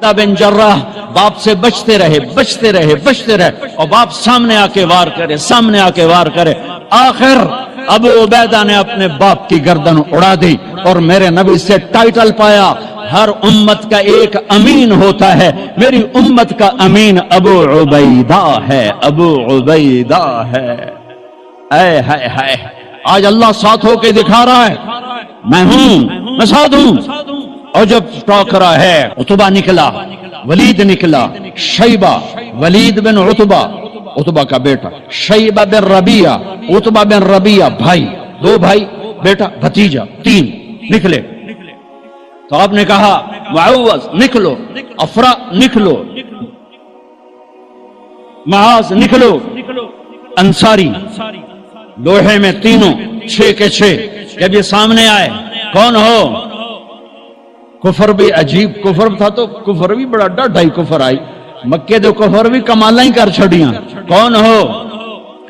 عبیدہ بن جراح باپ سے بچتے رہے اور باپ سامنے آ کے وار کرے. آخر ابو عبیدہ نے اپنے باپ کی گردن اڑا دی اور میرے نبی سے ٹائٹل پایا. ہر امت کا ایک امین ہوتا ہے، میری امت کا امین ابو عبیدہ ہے. اے ہائے ہائے، آج اللہ ساتھ ہو کے دکھا رہا ہے میں ساتھ ہوں. اور جب ٹاکرا ہے عتبہ نکلا، ولید نکلا، شیبہ، ولید بن عتبہ کا بیٹا، شیبہ بن ربیعہ، عتبہ بن ربیعہ، بھائی، دو بھائی، بیٹا بھتیجا، تین نکلے. تو آپ نے کہا معوذ نکلو، افرا نکلو، معاذ نکلو، انصاری لوہے میں تینوں 6 کے 6. جب یہ سامنے آئے کون ہو؟ کفر بھی عجیب کفر تھا، تو کفر بھی بڑا ڈاڈھائی کفر آئی. مکے دے کفر بھی کمالاں ہی کر چھڑیاں. کون ہو؟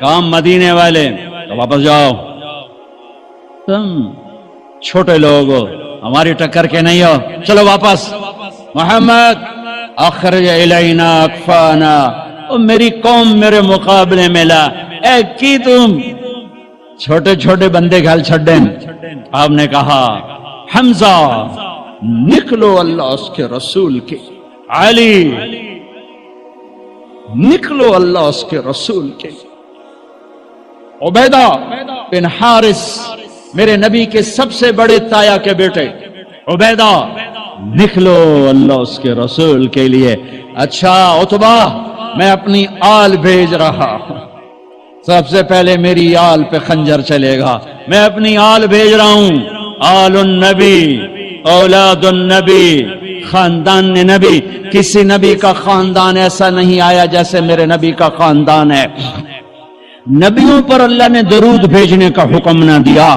کام مدینے والے. تو واپس جاؤ، تم چھوٹے لوگ ہو، ہماری ٹکر کے نہیں ہو، چلو واپس. محمد اخرج الینا اکفانا، میری قوم میرے مقابلے میں لا. اے کی تم چھوٹے چھوٹے بندے گھل چھڑیں. آپ نے کہا حمزہ نکلو اللہ اس کے رسول کے، علی نکلو اللہ اس کے رسول کے، عبیدہ بن حارث میرے نبی کے سب سے بڑے تایا کے بیٹے، عبیدہ نکلو اللہ اس کے رسول کے لیے. اچھا عتبہ، میں اپنی آل بھیج رہا ہوں، سب سے پہلے میری آل پہ خنجر چلے گا. میں اپنی آل بھیج رہا ہوں، آل النبی، اولاد النبی، خاندان نبی. کسی نبی کا خاندان ایسا نہیں آیا جیسے میرے نبی کا خاندان ہے. نبیوں پر اللہ نے درود بھیجنے کا حکم نہ دیا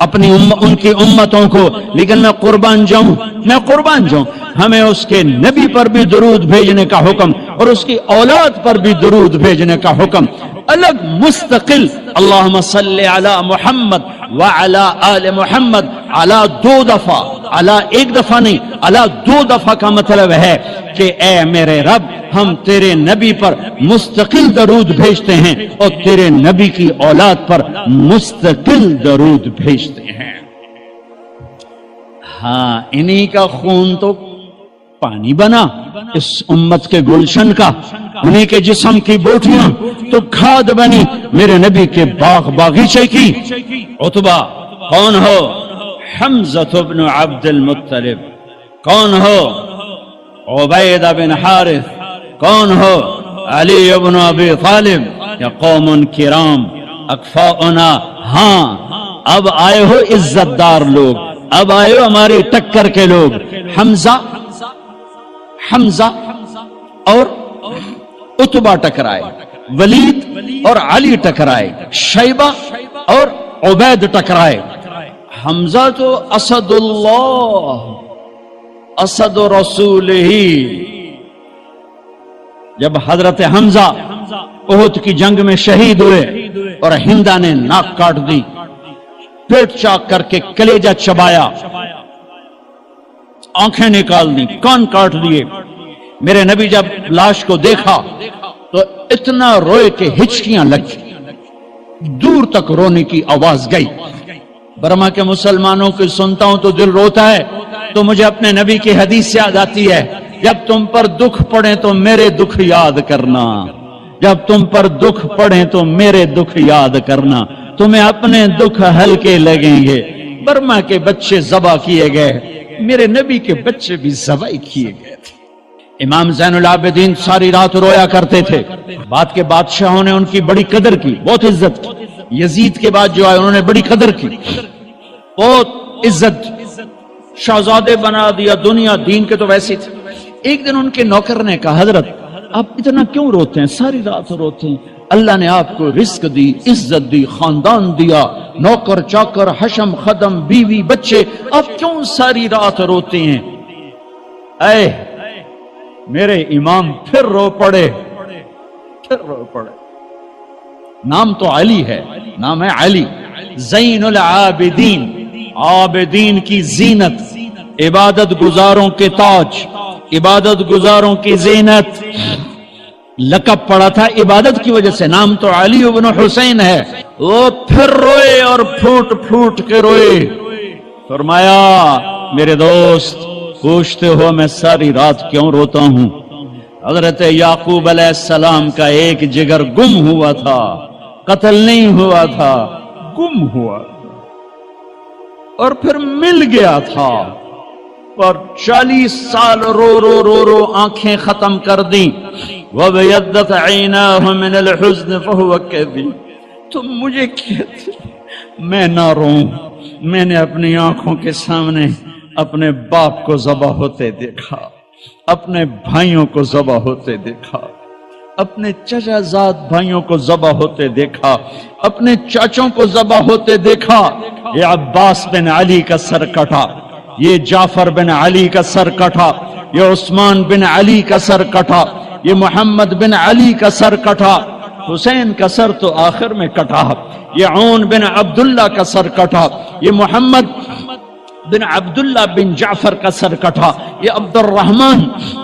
ان کی امتوں کو، لیکن میں قربان جاؤں ہمیں اس کے نبی پر بھی درود بھیجنے کا حکم اور اس کی اولاد پر بھی درود بھیجنے کا حکم الگ مستقل. اللہم صلی علی محمد وعلی آل محمد علی 2 دفعہ، علی 1 دفعہ نہیں، علی 2 دفعہ کا مطلب ہے کہ اے میرے رب، ہم تیرے نبی پر مستقل درود بھیجتے ہیں اور تیرے نبی کی اولاد پر مستقل درود بھیجتے ہیں. ہاں، انہی کا خون تو پانی بنا اس امت کے گلشن کا، انہی کے جسم کی بوٹیاں تو کھاد بنی میرے نبی کے باغیچے کی. عتبہ کون ہو؟ حمزہ بن عبد المطلب. کون ہو؟ عبیدہ بن حارث. کون ہو؟ علی بن ابی طالب. یا قوم کرام اکفاؤنا. ہاں، اب آئے ہو عزت دار لوگ، اب آئے ہو ہماری ٹکر کے لوگ. حمزہ اور عتبہ ٹکرائے، ولید اور علی ٹکرائے، شیبہ اور عبید ٹکرائے. حمزہ تو اسد اللہ، اسد رسول ہی. جب حضرت حمزہ احد کی جنگ میں شہید ہوئے اور ہندا نے ناک کاٹ دی، پیٹ چاک کر کے کلیجہ چبایا، آنکھیں نکال دی، کان کاٹ دیے. میرے نبی جب لاش کو دیکھا تو اتنا روئے کہ ہچکیاں لگی، دور تک رونے کی آواز گئی. برما کے مسلمانوں کی سنتا ہوں تو دل روتا ہے. تو مجھے اپنے نبی کی حدیث یاد آتی ہے، جب تم پر دکھ پڑے تو میرے دکھ یاد کرنا، جب تم پر دکھ پڑے تو میرے دکھ یاد کرنا، تمہیں اپنے دکھ ہلکے لگیں گے. برما کے بچے ذبح کیے گئے، میرے نبی کے بچے بھی ذبح کیے گئے تھے. امام زین العابدین ساری رات رویا کرتے تھے. بعد کے بادشاہوں نے ان کی بڑی قدر کی، بہت عزت کی. یزید کے بعد جو آئے انہوں نے بڑی قدر کی، بہت عزت، شہزادے بنا دیا. دنیا دین کے تو ویسی تھی. ایک دن ان کے نوکر نے کہا، حضرت آپ اتنا کیوں روتے ہیں، ساری رات روتے ہیں؟ اللہ نے آپ کو رزق دی، عزت دی، خاندان دیا، نوکر چاکر، حشم خدم، بیوی بچے، آپ کیوں ساری رات روتے ہیں؟ اے میرے امام پھر رو پڑے. نام تو علی ہے، نام ہے علی، زین العابدین، عابدین کی زینت، عبادت گزاروں کے تاج، عبادت گزاروں کی زینت لقب پڑا تھا عبادت کی وجہ سے، نام تو علی ابن حسین ہے۔ وہ پھر روئے اور پھوٹ پھوٹ کے روئے۔ فرمایا میرے دوست پوچھتے ہو میں ساری رات کیوں روتا ہوں؟ حضرت یعقوب علیہ السلام کا ایک جگر گم ہوا تھا، قتل نہیں ہوا تھا، گم ہوا تھا اور پھر مل گیا تھا، اور 40 سال رو رو رو رو آنکھیں ختم کر دیں۔ وَبَيَضَّتْ عَيْنَاهُ مِنَ الْحُزْنِ فَهُوَ كَظِيمٌ۔ تم مجھے کہتے میں نہ روں، میں نے اپنی آنکھوں کے سامنے اپنے باپ کو ذبح ہوتے دیکھا، اپنے بھائیوں کو ذبح ہوتے دیکھا، اپنے چچا زاد بھائیوں کو ذبح ہوتے دیکھا، اپنے چاچوں کو ذبح ہوتے دیکھا۔ یہ عباس بن علی کا سر کٹا، یہ جعفر بن علی کا سر کٹا، یہ عثمان بن علی کا سر کٹا، یہ محمد بن علی کا سر کٹا، حسین کا سر تو آخر میں کٹا، یہ عون بن عبداللہ کا سر کٹا، یہ محمد بن عبداللہ بن جعفر کا سر کٹا، یہ عبد الرحمن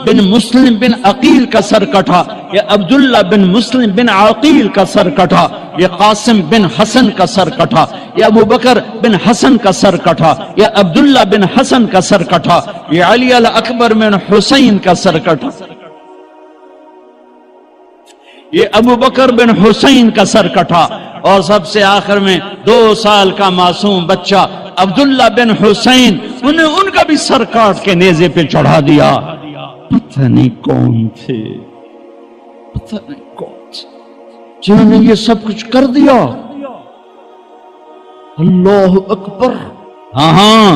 بن مسلم بن عقیل کا سر کٹا، یہ عبداللہ بن مسلم بن عقیل کا سر کٹا، یہ قاسم بن حسن کا سر کٹا، یہ ابو بکر بن حسن کا سر کٹا، یہ عبداللہ بن حسن کا سر کٹا، یہ علی الاکبر بن حسین کا سر کٹا، یہ ابو بکر بن حسین کا سر کٹا، اور سب سے آخر میں 2 سال کا معصوم بچہ عبداللہ بن حسین، انہیں ان کا بھی سر کاٹ کے نیزے پہ چڑھا دیا۔ پتہ نہیں کون تھے، پتہ نہیں کون تھے جنہوں نے یہ سب کچھ کر دیا۔ اللہ اکبر۔ ہاں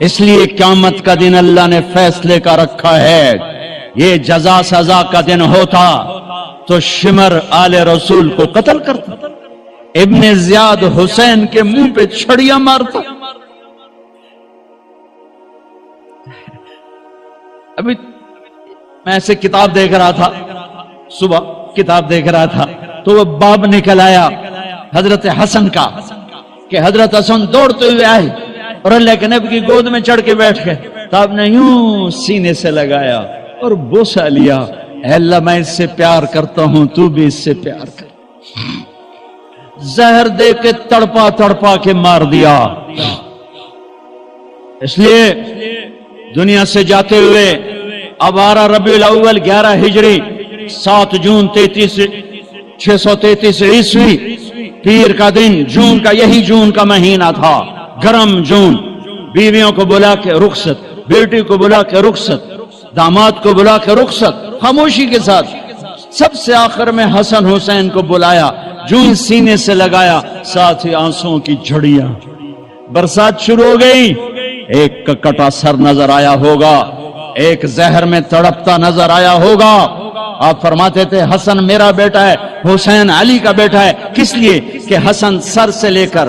اس لیے قیامت کا دن اللہ نے فیصلے کا رکھا ہے، یہ جزا سزا کا دن ہوتا تو شمر آل رسول کو قتل کرتا، ابن زیاد حسین کے منہ پہ چھڑیاں مارتا۔ ابھی میں ایسے کتاب دیکھ رہا تھا، صبح کتاب دیکھ رہا تھا تو وہ باب نکل آیا حضرت حسن کا کہ حضرت حسن دوڑتے ہوئے آئے اور اللہ کے نبی کی گود میں چڑھ کے بیٹھ گئے، تو آپ نے یوں سینے سے لگایا اور بوسہ لیا، اے اللہ میں اس سے پیار کرتا ہوں، تو بھی اس سے پیار کر۔ زہر دے کے تڑپا تڑپا کے مار دیا۔ اس لیے دنیا سے جاتے ہوئے اب 12 ربیع الاول 11 ہجری 7 جون 633 عیسوی پیر کا دن، جون کا یہی جون کا مہینہ تھا، گرم جون۔ بیویوں کو بلا کے رخصت، بیٹی کو بلا کے رخصت، داماد کو بلا کے رخصت، خاموشی کے ساتھ۔ سب سے آخر میں حسن حسین کو بلایا، جون سینے سے لگایا، ساتھ ہی آنسوں کی جھڑیاں، برسات شروع ہو گئی۔ ایک کا کٹا سر نظر آیا ہوگا، ایک زہر میں تڑپتا نظر آیا ہوگا۔ آپ فرماتے تھے حسن میرا بیٹا ہے، حسین علی کا بیٹا ہے، کس لیے کہ حسن سر سے لے کر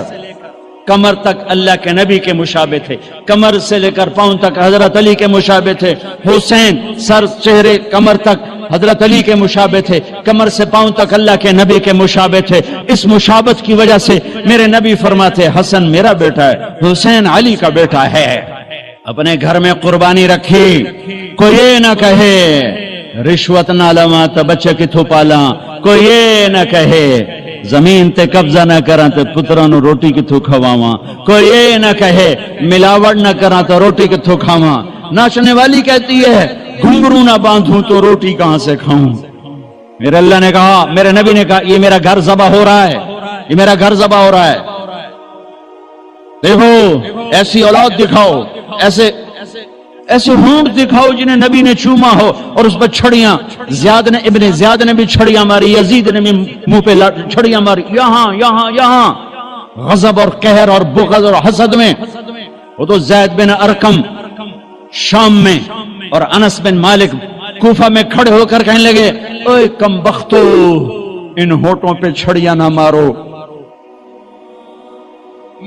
کمر تک اللہ کے نبی کے مشابہ تھے، کمر سے لے کر پاؤں تک حضرت علی کے مشابہ تھے۔ حسین سر چہرے کمر تک حضرت علی کے مشابہ تھے، کمر سے پاؤں تک اللہ کے نبی کے مشابہ تھے۔ اس مشابہت کی وجہ سے میرے نبی فرماتے حسن میرا بیٹا ہے، حسین علی کا بیٹا ہے۔ اپنے گھر میں قربانی رکھی، کوئی یہ نہ کہے رشوت نہ لواں تو بچے کتھوں پالاں، کوئی یہ نہ کہے زمین تے قبضہ نہ کراں تے پتراں نو روٹی کتھوں کھواواں، کوئی یہ نہ کہے ملاوٹ نہ کراں تو روٹی کتھوں کھاواں۔ ناچنے والی کہتی ہے گھنگرو نہ باندھوں تو روٹی کہاں سے کھاؤں۔ میرے اللہ نے کہا، میرے نبی نے کہا یہ میرا گھر ذبح ہو رہا ہے، یہ میرا گھر ذبح ہو رہا ہے۔ دیکھو ایسی اولاد دکھاؤ، ایسے ہونٹ دکھاؤ جنہیں نبی نے چوما ہو اور اس پر چھڑیاں، ابن زیاد نے بھی چھڑیاں ماری، یزید نے بھی منہ پہ چھڑیاں ماری، یہاں یہاں یہاں، غضب اور قہر اور بغض اور حسد میں۔ وہ تو زید بن ارقم شام میں اور انس بن مالک کوفہ میں کھڑے ہو کر کہنے لگے اوے کم بختو، ان ہونٹوں پہ چھڑیاں نہ مارو۔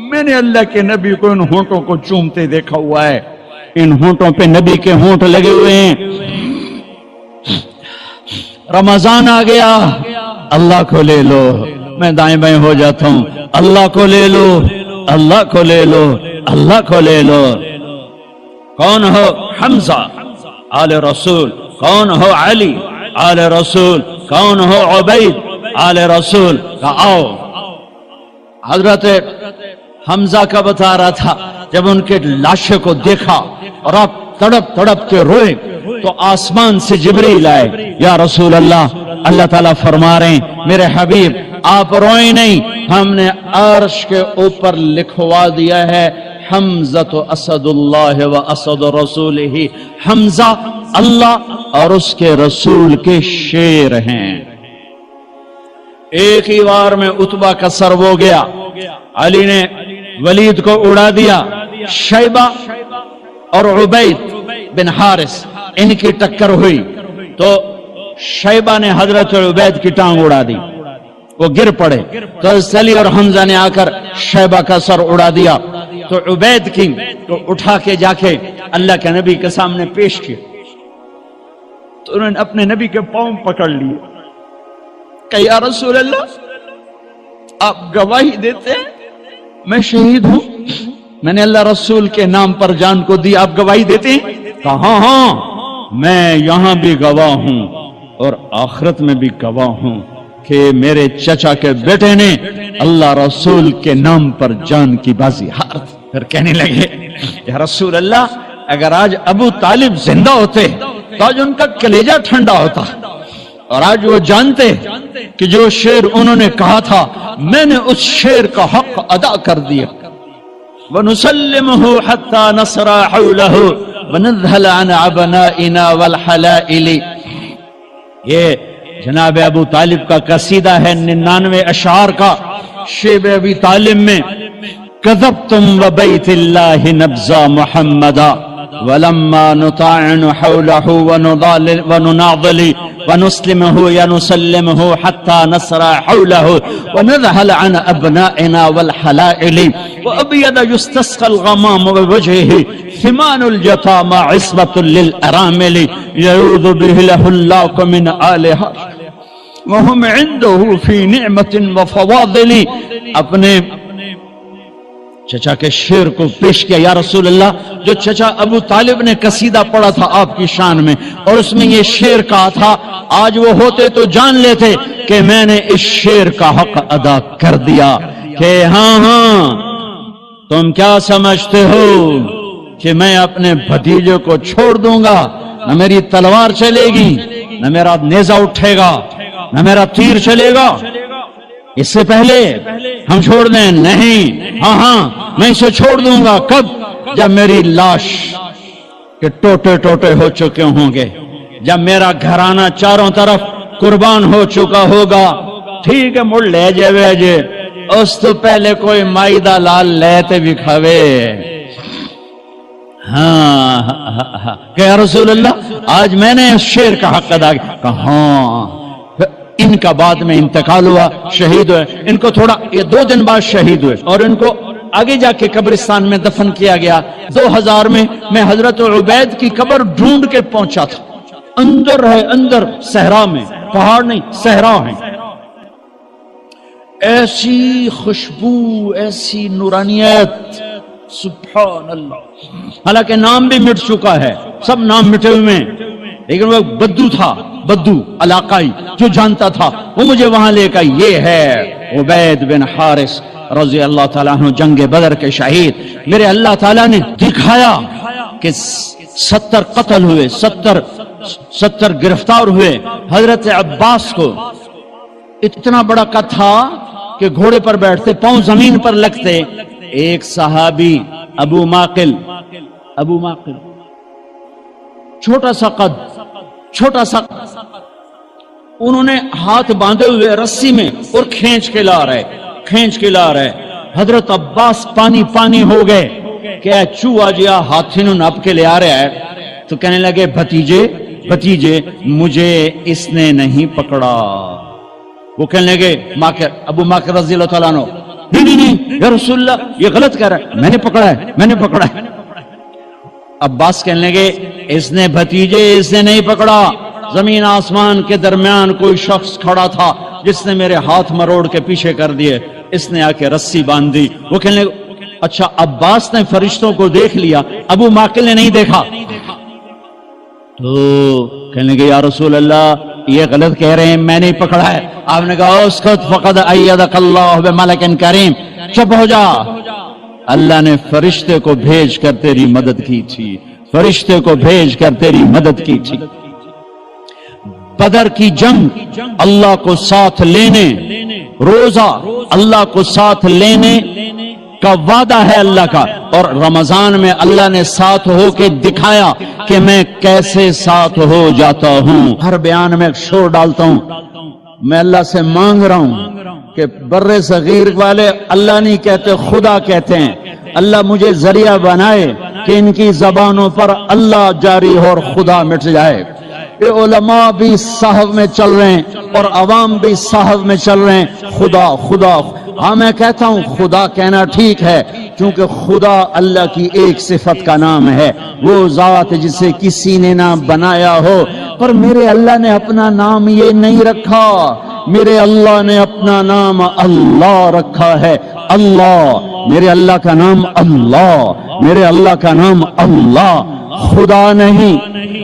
میں نے اللہ کے نبی کو ان ہونٹوں کو چومتے دیکھا ہوا ہے، ان ہونٹوں پہ نبی کے ہونٹ لگے ہوئے ہیں۔ رمضان آ گیا، اللہ کو لے لو، میں دائیں بائیں ہو جاتا ہوں، اللہ کو لے لو، اللہ کو لے لو، اللہ کو لے لو۔ کون ہو؟ حمزہ آل رسول کون ہو علی، آل رسول کون ہو عبید، آل رسول کا آؤ۔ حضرت حمزہ کا بتا رہا تھا جب ان کے لاشے کو دیکھا اور آپ تڑپ تڑپ کے روئے تو آسمان سے جبریل آئے، یا رسول اللہ، اللہ تعالیٰ فرما رہے ہیں میرے حبیب آپ روئیں نہیں، ہم نے عرش کے اوپر لکھوا دیا ہے حمزہ اسد اللہ و اسد رسولہ، حمزہ اللہ اور اس کے رسول کے شیر ہیں۔ ایک ہی وار میں عتبہ کا سر ہو گیا، علی نے ولید کو اڑا دیا، شیبہ اور عبید بن حارث ان کی ٹکر ہوئی تو شیبہ نے حضرت عبید کی ٹانگ اڑا دی، وہ گر پڑے تو علی اور حمزہ نے آ کر شیبہ کا سر اڑا دیا تو عبید کی تو اٹھا کے جا کے اللہ کے نبی کے سامنے پیش کیا تو انہوں نے اپنے نبی کے پاؤں پکڑ لیے کہ یا رسول اللہ آپ گواہی دیتے ہیں میں شہید ہوں، میں نے اللہ رسول کے نام پر جان کو دی، آپ گواہی دیتے ہیں؟ کہا ہاں میں یہاں بھی گواہ ہوں اور آخرت میں بھی گواہ ہوں کہ میرے چچا کے بیٹے نے اللہ رسول کے نام پر جان کی بازی ہار دی۔ پھر کہنے لگے یا رسول اللہ اگر آج ابو طالب زندہ ہوتے تو آج ان کا کلیجہ ٹھنڈا ہوتا، اور آج وہ جانتے کہ جو شعر انہوں نے کہا تھا میں نے اس شعر کا حق ادا کر دیا۔ وَنُسَلِّمُهُ حَتَّى نَصْرَ حَوْلَهُ وَنَذْهَلَ عَنْ عَبْنَائِنَا وَالْحَلَائِلِ، یہ جناب ابو طالب کا قصیدہ ہے 99 اشعار کا، شیب ابی طالب میں كذبتم وبيت الله نبزا محمدا ولما نطاعن حوله ونناضل ونسلمه يا نسلمه حتى نسرى حوله ونذهل عن أبنائنا والحلائل وأبيض يستسقى الغمام بوجهه ثمان الجتامى عصبة للأرامل يعوذ به له الله من آلها وهم عنده في نعمة وفواضل۔ اپنے چچا کے شعر کو پیش کیا، یا رسول اللہ جو چچا ابو طالب نے قصیدہ پڑھا تھا آپ کی شان میں اور اس میں یہ شعر کہا تھا، آج وہ ہوتے تو جان لیتے کہ میں نے اس شعر کا حق ادا کر دیا کہ ہاں ہاں تم کیا سمجھتے ہو کہ میں اپنے بھتیجے کو چھوڑ دوں گا؟ نہ میری تلوار چلے گی، نہ میرا نیزہ اٹھے گا، نہ میرا تیر چلے گا، اس سے پہلے ہم چھوڑ دیں؟ نہیں، ہاں ہاں میں اسے چھوڑ دوں گا۔ کب؟ جب میری لاش کے ٹوٹے ٹوٹے ہو چکے ہوں گے، جب میرا گھرانہ چاروں طرف قربان ہو چکا ہوگا۔ ٹھیک ہے مڑ لے جے اس تو پہلے کوئی مائدہ لال لیتے بھی کھوے۔ ہاں کہ یا رسول اللہ آج میں نے اس شعر کا حق ادا کیا۔ کہاں ان کا بعد میں انتقال ہوا، شہید ہوئے، ان کو تھوڑا یہ 2 دن بعد شہید ہوئے اور ان کو آگے جا کے قبرستان میں دفن کیا گیا۔ 2000 میں حضرت عبید کی قبر ڈھونڈ کے پہنچا تھا، اندر ہے، اندر صحرا میں، پہاڑ نہیں صحرا ہے، ایسی خوشبو، ایسی نورانیت، سبحان اللہ۔ حالانکہ نام بھی مٹ چکا ہے، سب نام مٹے ہوئے ہیں، لیکن وہ بدو تھا، بدو علاقائی جو جانتا تھا وہ مجھے وہاں لے کر، یہ ہے عبید بن حارث رضی اللہ تعالیٰ عنہ، جنگ بدر کے شہید۔ میرے اللہ تعالیٰ نے دکھایا کہ 70 قتل ہوئے، 70 گرفتار ہوئے۔ حضرت عباس کو اتنا بڑا قد تھا کہ گھوڑے پر بیٹھتے، پاؤں زمین پر لگتے۔ ایک صحابی ابو معقل، چھوٹا سا قد، چھوٹا سا، انہوں نے ہاتھ باندھے ہوئے رسی میں اور کھینچ کے لا رہے۔ حضرت عباس پانی پانی ہو گئے کہ چوہا جیا ہاتھی نو نپ کے لے آ رہا ہے، تو کہنے لگے بھتیجے مجھے اس نے نہیں پکڑا۔ وہ کہنے لگے ابو معقل رضی اللہ تعالیٰ عنہ، نہیں یا رسول اللہ یہ غلط کہہ رہا ہے، میں نے پکڑا ہے۔ عباس کہنے لگے اس نے نہیں پکڑا، زمین آسمان کے درمیان کوئی شخص کھڑا تھا جس نے میرے ہاتھ مروڑ کے پیچھے کر دیے، اس نے آ کے رسی باندھ دی۔ وہ کہنے لگے اچھا عباس نے فرشتوں کو دیکھ لیا، ابو معقل نے نہیں دیکھا۔ تو کہنے لگے یا رسول اللہ یہ غلط کہہ رہے ہیں، میں نہیں پکڑا ہے۔ آپ نے کہا اسکت فقد ایدک اللہ بملک کریم، چپ ہو جا، اللہ نے فرشتے کو بھیج کر تیری مدد کی تھی، فرشتے کو بھیج کر تیری مدد کی تھی۔ بدر کی جنگ اللہ کو ساتھ لینے، روزہ اللہ کو ساتھ لینے کا وعدہ ہے اللہ کا، اور رمضان میں اللہ نے ساتھ ہو کے دکھایا کہ میں کیسے ساتھ ہو جاتا ہوں۔ ہر بیان میں ایک شور ڈالتا ہوں، میں اللہ سے مانگ رہا ہوں کہ بر صغیر والے اللہ نہیں کہتے خدا کہتے ہیں، اللہ مجھے ذریعہ بنائے کہ ان کی زبانوں پر اللہ جاری ہو اور خدا مٹ جائے۔ یہ علماء بھی صحف میں چل رہے ہیں اور عوام بھی صحف میں چل رہے ہیں، خدا خدا۔ ہاں میں کہتا ہوں خدا کہنا ٹھیک ہے، کیونکہ خدا اللہ کی ایک صفت کا نام ہے، وہ ذات جسے کسی نے نہ بنایا ہو۔ پر میرے اللہ نے اپنا نام یہ نہیں رکھا، میرے اللہ نے اپنا نام اللہ رکھا ہے، اللہ، میرے اللہ کا نام اللہ، میرے اللہ کا نام اللہ، خدا نہیں،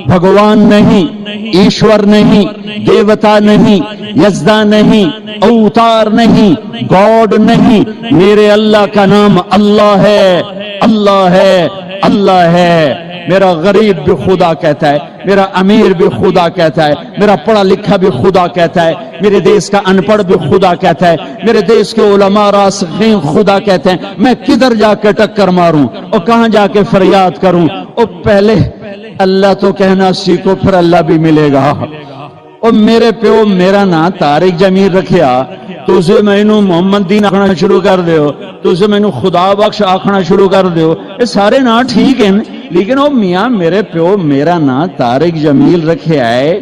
بھگوان نہیں، ایشور نہیں، دیوتا نہیں، یزدا نہیں، اوتار نہیں، گاڈ نہیں، میرے اللہ کا نام اللہ ہے، اللہ ہے، اللہ ہے۔ میرا غریب بھی خدا کہتا ہے، میرا امیر بھی خدا کہتا ہے، میرا پڑھا لکھا بھی خدا کہتا ہے، میرے دیش کا ان پڑھ بھی خدا کہتا ہے، میرے دیش کے علماء راسخین خدا کہتے ہیں۔ میں کدھر جا کے ٹکر ماروں اور کہاں جا کے فریاد کروں؟ اور پہلے اللہ تو کہنا سیکھو، پھر اللہ بھی ملے گا۔ اور میرے پیو میرا نا طارق جمیل رکھیا، تو اسے میں نو محمد دین آکھنا شروع کر دیو، تو اسے میں نو خدا بخش آکھنا شروع کر دیو، یہ سارے نا ٹھیک ہیں، لیکن او میاں میرے پیو میرا نا طارق جمیل رکھیا ہے،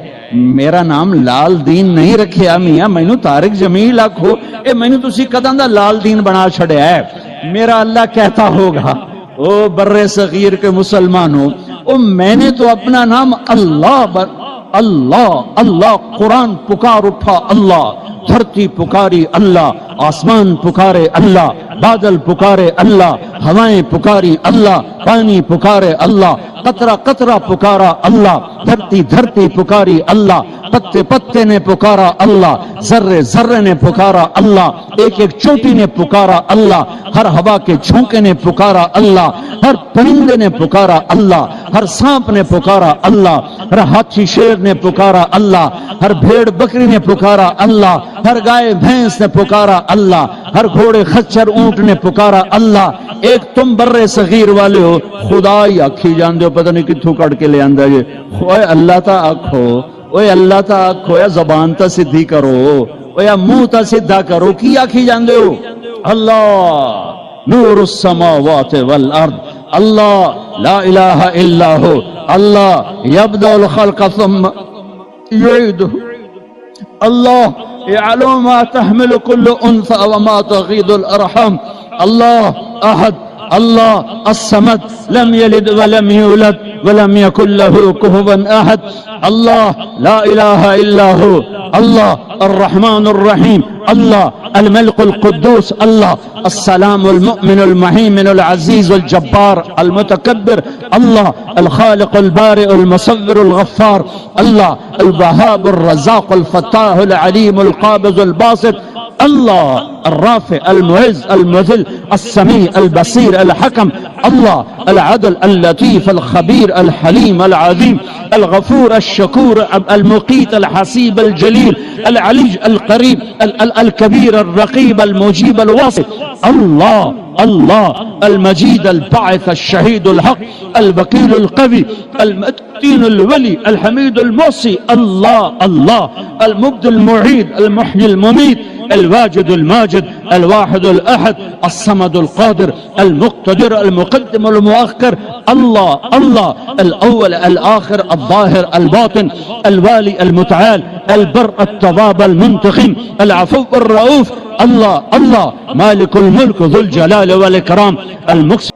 میرا نام لال دین نہیں رکھیا، میاں میں نو طارق جمیل آکھو، اے میں نو تسی قدم دا لال دین بنا چھڑیا ہے۔ میرا اللہ کہتا ہوگا او بر صغیر کے مسلمانوں، او میں نے تو اپنا نام اللہ اللہ اللہ، قرآن پکار اٹھا اللہ، دھرتی پکاری اللہ، آسمان پکارے اللہ، بادل پکارے اللہ، ہوائیں پکاری اللہ، پانی پکارے اللہ، قطرہ قطرہ پکارا اللہ، دھرتی دھرتی پکاری اللہ، پتے پتے نے پکارا اللہ، ذرے ذرے نے پکارا اللہ، ایک ایک چوٹی نے پکارا اللہ، ہر ہوا کے جھونکے نے پکارا اللہ، ہر پرندے نے پکارا اللہ، ہر سانپ نے پکارا اللہ، ہر ہاتھی شیر نے پکارا اللہ، ہر بھیڑ بکری نے پکارا اللہ، ہر گائے بھینس نے پکارا اللہ، ہر گھوڑے خچر اونٹ نے پکارا اللہ۔ ایک تم بر صغیر والے ہو، خدا ہی آکھی جان دے ہو، پتہ نہیں کتھوں کٹ کے لے آندہ جے، اوے اللہ تا آکھو، اوے اللہ تا آکھو، یا زبان تا سدھی کرو، اوے یا منہ تا سدھا کرو، کی آکھی جان دے ہو؟ اللہ نور السماوات والارض، اللہ لا الہ الا ہو، اللہ یبدأ الخلق ثم یعیدہ، اللہ يعلم ما تحمل كل أنثى وما تغيض الأرحام، الله أحد، الله الصمد، لم يلد ولم يولد ولم يكن له كفوا أحد، الله لا إله إلا هو، الله الرحمن الرحيم، الله الملك القدوس، الله السلام المؤمن المهيمن العزيز الجبار المتكبر، الله الخالق البارئ المصور الغفار، الله الوهاب الرزاق الفتاح العليم القابض الباسط، الله الرافع المعز المذل السميع البصير الحكم، الله العدل اللطيف الخبير الحليم العظيم الغفور الشكور المقيت الحسيب الجليل العلي القريب الكبير الرقيب المجيب الواصل، الله الله المجيد الباعث الشهيد الحق الوكيل القوي المتين الولي الحميد الموصي، الله الله المبدي المعيد المحيي المميت الواجد الماجد الواحد الأحد الصمد القادر المقتدر المقدم المؤخر، الله الله الأول الآخر الظاهر الباطن الوالي المتعال البر التواب المنتقم العفو الرؤوف، الله الله مالك الملك ذو الجلال والإكرام المقسط